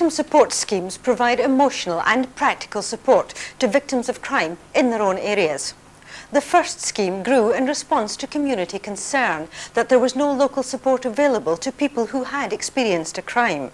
Victim support schemes provide emotional and practical support to victims of crime in their own areas. The first scheme grew in response to community concern that there was no local support available to people who had experienced a crime.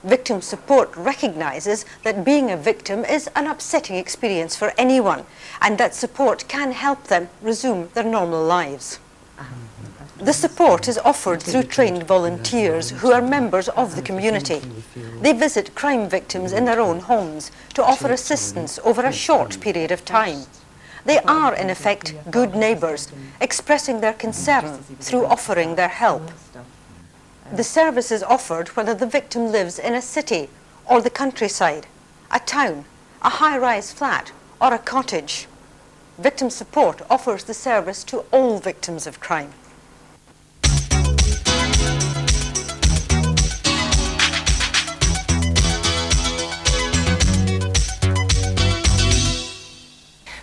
Victim support recognises that being a victim is an upsetting experience for anyone and that support can help them resume their normal lives. The support is offered through trained volunteers who are members of the community. They visit crime victims in their own homes to offer assistance over a short period of time. They are, in effect, good neighbours, expressing their concern through offering their help. The service is offered whether the victim lives in a city or the countryside, a town, a high-rise flat or a cottage. Victim support offers the service to all victims of crime.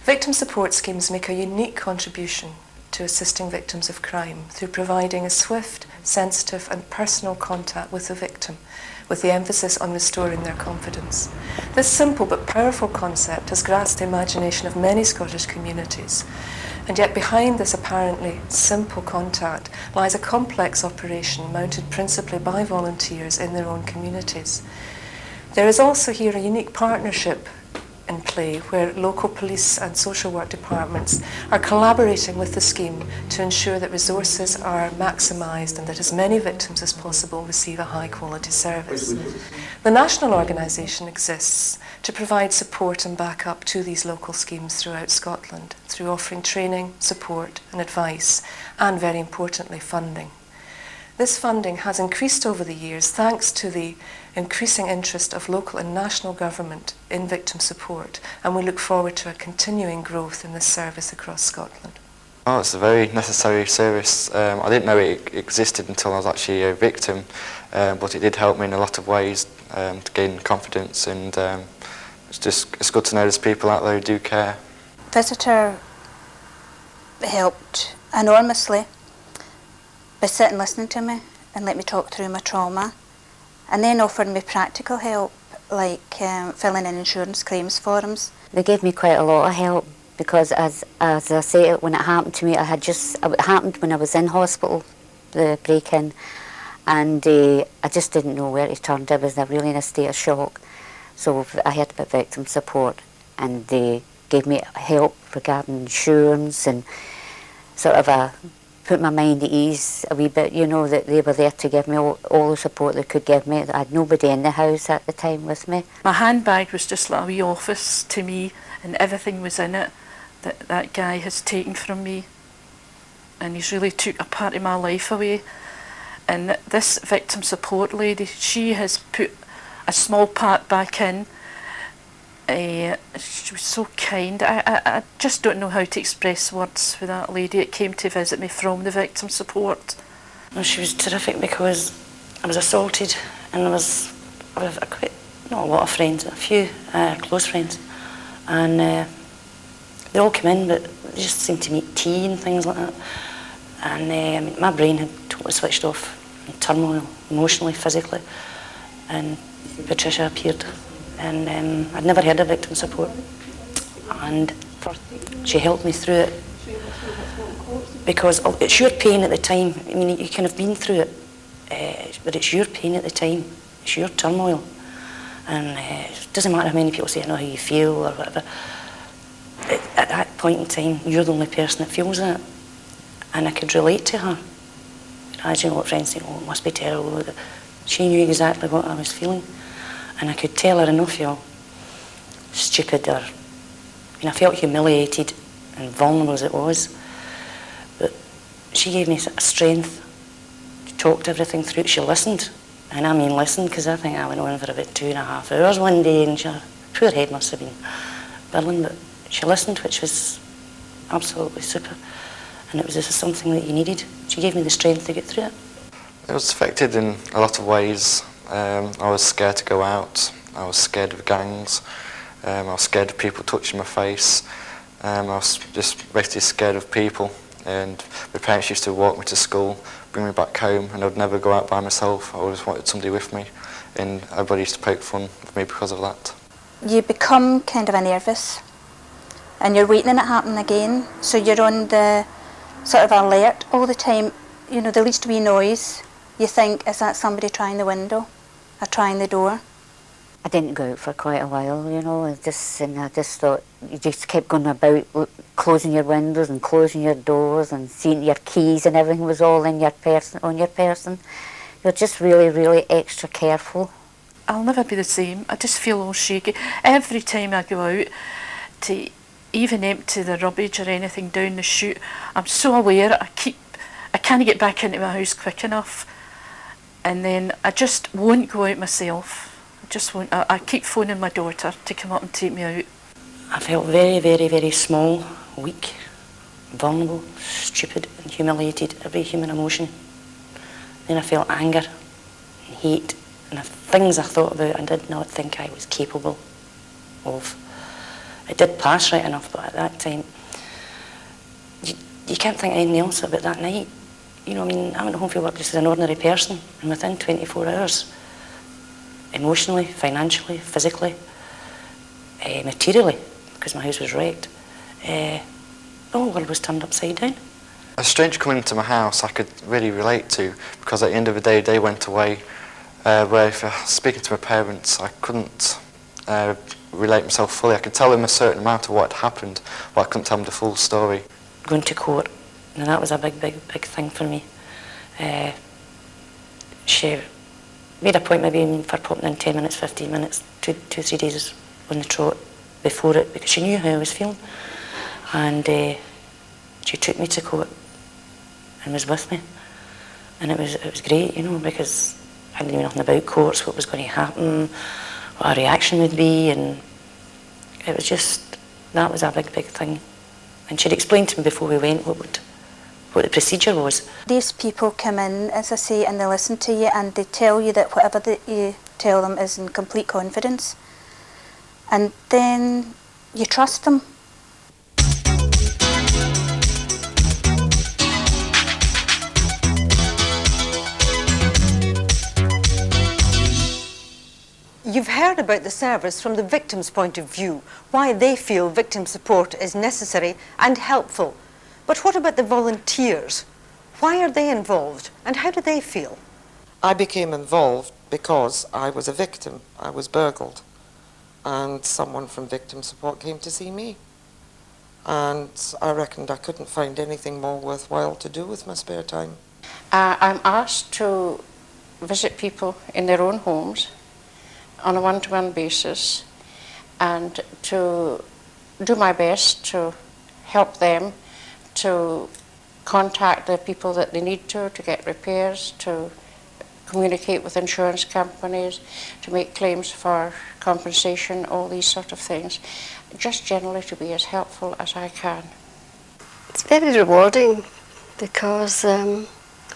Victim support schemes make a unique contribution to assisting victims of crime through providing a swift, sensitive and personal contact with the victim, with the emphasis on restoring their confidence. This simple but powerful concept has grasped the imagination of many Scottish communities, and yet behind this apparently simple contact lies a complex operation mounted principally by volunteers in their own communities. There is also here a unique partnership in play where local police and social work departments are collaborating with the scheme to ensure that resources are maximised and that as many victims as possible receive a high quality service. The national organisation exists to provide support and backup to these local schemes throughout Scotland through offering training, support and advice and, very importantly, funding. This funding has increased over the years thanks to the increasing interest of local and national government in victim support, and we look forward to a continuing growth in this service across Scotland. Oh, it's a very necessary service. I didn't know it existed until I was actually a victim, but it did help me in a lot of ways to gain confidence, and it's good to know there's people out there who do care. Visitor helped enormously by sitting listening to me and let me talk through my trauma, and then offered me practical help like filling in insurance claims forms. They gave me quite a lot of help because as I say, when it happened to me, it happened when I was in hospital, the break-in, and I just didn't know where to turn. I was really in a state of shock. So I heard about victim support and they gave me help regarding insurance and sort of put my mind at ease a wee bit, you know, that they were there to give me all the support they could give me. I had nobody in the house at the time with me. My handbag was just like a wee office to me, and everything was in it that guy has taken from me, and he's really took a part of my life away. And this victim support lady, she has put a small part back in. She was so kind. I just don't know how to express words for that lady. It came to visit me from the victim support. Well, she was terrific because I was assaulted, and I was quite, not a lot of friends, a few close friends, and they all came in, but they just seemed to make tea and things like that. And I mean, my brain had totally switched off, in turmoil, emotionally, physically, and Patricia appeared. And I'd never heard of victim support, and she helped me through it because it's your pain at the time. I mean, you can have been through it, but it's your pain at the time, it's your turmoil, and it doesn't matter how many people say I know how you feel or whatever. At that point in time, you're the only person that feels that, and I could relate to her. As you know, what friends say, oh, it must be terrible. She knew exactly what I was feeling. And I could tell her enough, you know, stupid or, I felt humiliated and vulnerable as it was. But she gave me a strength to talk to everything through. She listened, and I mean listened, because I think I went on for about 2.5 hours one day, and her poor head must have been whirling, but she listened, which was absolutely super. And it was just something that you needed. She gave me the strength to get through it. It was affected in a lot of ways. I was scared to go out, I was scared of gangs, I was scared of people touching my face, I was just basically scared of people, and my parents used to walk me to school, bring me back home, and I would never go out by myself. I always wanted somebody with me, and everybody used to poke fun with me because of that. You become kind of a nervous and you're waiting on it happening again, so you're on the sort of alert all the time. You know, the least wee noise, you think, is that somebody trying the window or trying the door? I didn't go out for quite a while, you know, and I just thought, you just kept going about closing your windows and closing your doors and seeing your keys and everything was all in your on your person. You're just really, really extra careful. I'll never be the same. I just feel all shaky. Every time I go out to even empty the rubbish or anything down the chute, I'm so aware I can't get back into my house quick enough. And then I just won't go out myself. Just won't. I keep phoning my daughter to come up and take me out. I felt very, very, very small, weak, vulnerable, stupid and humiliated, every human emotion. Then I felt anger and hate and the things I thought about I did not think I was capable of. It did pass right enough, but at that time, you can't think anything else about that night. You know, I mean, I went home from work just as an ordinary person, and within 24 hours, emotionally, financially, physically, materially, because my house was wrecked, the whole world was turned upside down. A stranger coming into my house I could really relate to, because at the end of the day they went away, where if I was speaking to my parents I couldn't relate myself fully. I could tell them a certain amount of what had happened, but I couldn't tell them the full story. Going to court, and that was a big, big, big thing for me. She made a point maybe for popping in 10 minutes, 15 minutes, 2-3 days on the trot before it, because she knew how I was feeling. And she took me to court and was with me. And it was great, you know, because I didn't know nothing about courts, what was going to happen, what a reaction would be, and it was just, that was a big, big thing. And she'd explained to me before we went what the procedure was. These people come in, as I say, and they listen to you and they tell you that whatever that you tell them is in complete confidence. And then you trust them. You've heard about the service from the victim's point of view, why they feel victim support is necessary and helpful. But what about the volunteers? Why are they involved and how do they feel? I became involved because I was a victim. I was burgled and someone from victim support came to see me. And I reckoned I couldn't find anything more worthwhile to do with my spare time. I'm asked to visit people in their own homes on a one-to-one basis and to do my best to help them to contact the people that they need to get repairs, to communicate with insurance companies, to make claims for compensation, all these sort of things. Just generally to be as helpful as I can. It's very rewarding because when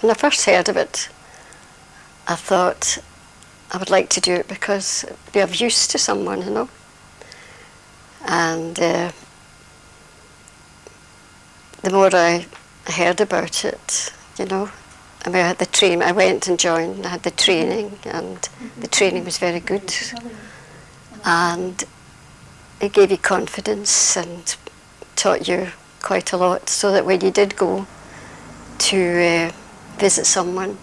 I first heard of it, I thought I would like to do it because it would be of use to someone, you know. And the more I heard about it, you know, I mean, I had the training, I went and joined, I had the training, and the training was very good. And it gave you confidence and taught you quite a lot, so that when you did go to visit someone,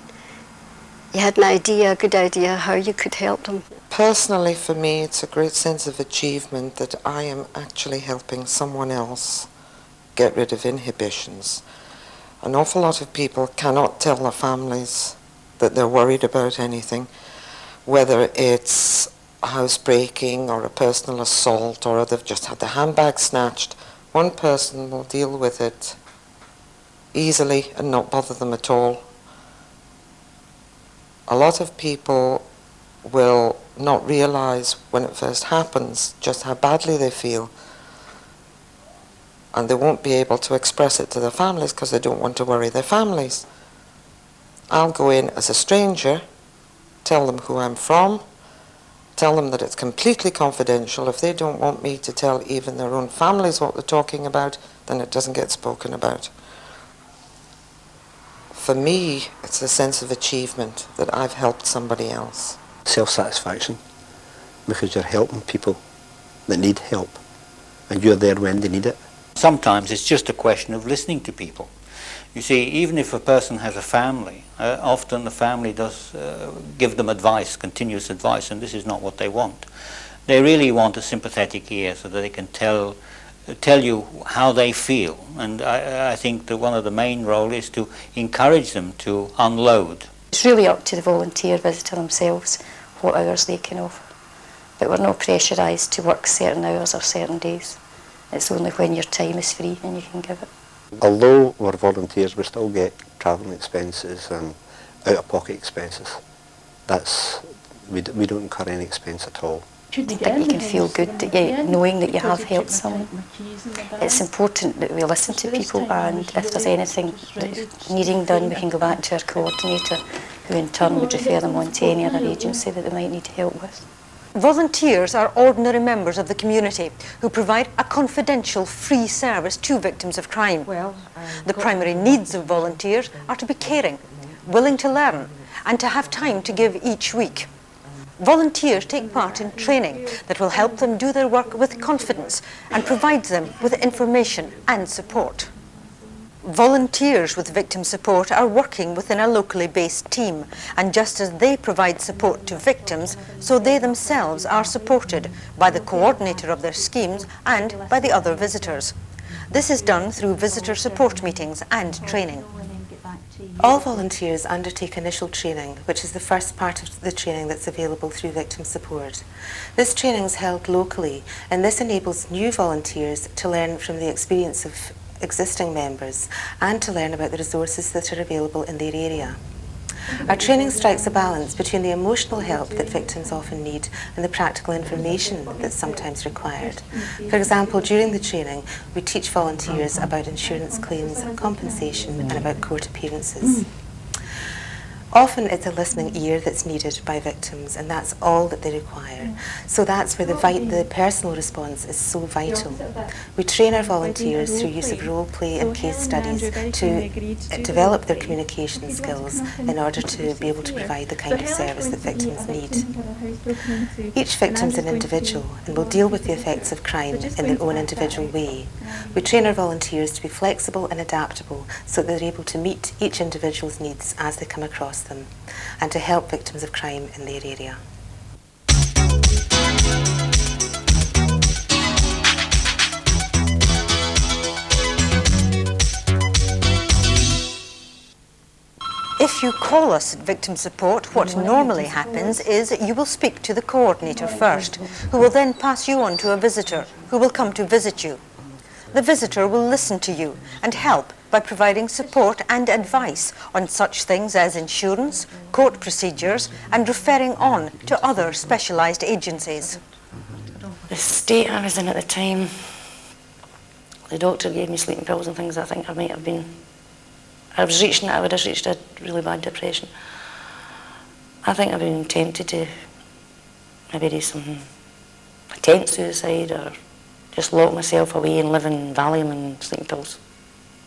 you had an idea, a good idea, how you could help them. Personally, for me, it's a great sense of achievement that I am actually helping someone else get rid of inhibitions. An awful lot of people cannot tell their families that they're worried about anything, whether it's a housebreaking or a personal assault or they've just had their handbag snatched. One person will deal with it easily and not bother them at all. A lot of people will not realize when it first happens just how badly they feel, and they won't be able to express it to their families because they don't want to worry their families. I'll go in as a stranger, tell them who I'm from, tell them that it's completely confidential. If they don't want me to tell even their own families what they're talking about, then it doesn't get spoken about. For me, it's a sense of achievement that I've helped somebody else. self-satisfaction, because you're helping people that need help, and you're there when they need it. Sometimes it's just a question of listening to people. You see, even if a person has a family, often the family does give them advice, continuous advice, and this is not what they want. They really want a sympathetic ear so that they can tell you how they feel. And I think that one of the main roles is to encourage them to unload. It's really up to the volunteer visitor themselves what hours they can offer. But we're not pressurised to work certain hours or certain days. It's only when your time is free and you can give it. Although we're volunteers, we still get travelling expenses and out-of-pocket expenses. We don't incur any expense at all. I think you can feel good that knowing that you have helped someone. It's important that we listen to people, and if there's anything that's needing done, we can go back to our coordinator, who in turn would refer them on to any other agency that they might need help with. Volunteers are ordinary members of the community who provide a confidential, free service to victims of crime. The primary needs of volunteers are to be caring, willing to learn, and to have time to give each week. Volunteers take part in training that will help them do their work with confidence and provides them with information and support. Volunteers with victim support are working within a locally based team, and just as they provide support to victims, so they themselves are supported by the coordinator of their schemes and by the other visitors. This is done through visitor support meetings and training. All volunteers undertake initial training, which is the first part of the training that's available through victim support. This training is held locally, and this enables new volunteers to learn from the experience of existing members and to learn about the resources that are available in their area. Our training strikes a balance between the emotional help that victims often need and the practical information that's sometimes required. For example, during the training, we teach volunteers about insurance claims, compensation, and about court appearances. Often it's a listening ear that's needed by victims, and that's all that they require. So that's where the personal response is so vital. We train our volunteers through use of role play and case studies to develop their communication skills in order to be able to provide the kind of service that victims need. Each victim is an individual and will deal with the effects of crime in their own individual way. We train our volunteers to be flexible and adaptable so that they're able to meet each individual's needs as they come across them, and to help victims of crime in their area. If you call us at Victim Support, what normally happens is you will speak to the coordinator first, who will then pass you on to a visitor who will come to visit you. The visitor will listen to you and help by providing support and advice on such things as insurance, court procedures, and referring on to other specialised agencies. The state I was in at the time, the doctor gave me sleeping pills and things. I think I would have reached a really bad depression. I think I've been tempted to maybe do some attempt suicide or just lock myself away and live in Valium and sleeping pills,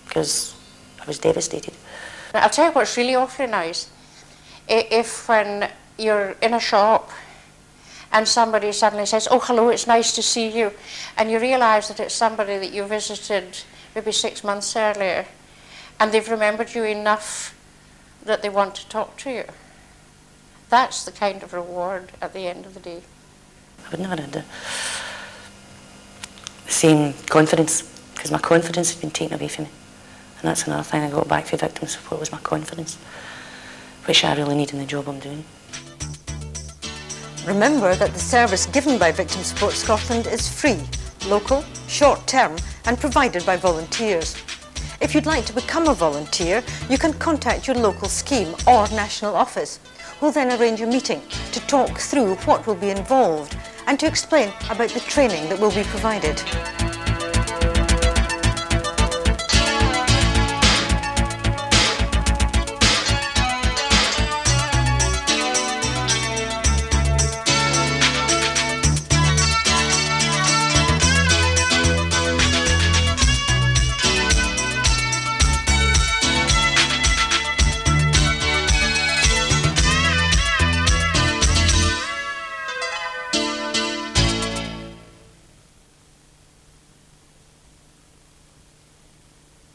because I was devastated. I'll tell you what's really awfully nice. If when you're in a shop and somebody suddenly says, "Oh, hello, it's nice to see you," and you realise that it's somebody that you visited maybe 6 months earlier, and they've remembered you enough that they want to talk to you. That's the kind of reward at the end of the day. I would never have had the same confidence, because my confidence has been taken away from me. And that's another thing I got back through victim support, was my confidence, which I really need in the job I'm doing. Remember that the service given by Victim Support Scotland is free, local, short-term, and provided by volunteers. If you'd like to become a volunteer, you can contact your local scheme or national office, who'll then arrange a meeting to talk through what will be involved and to explain about the training that will be provided.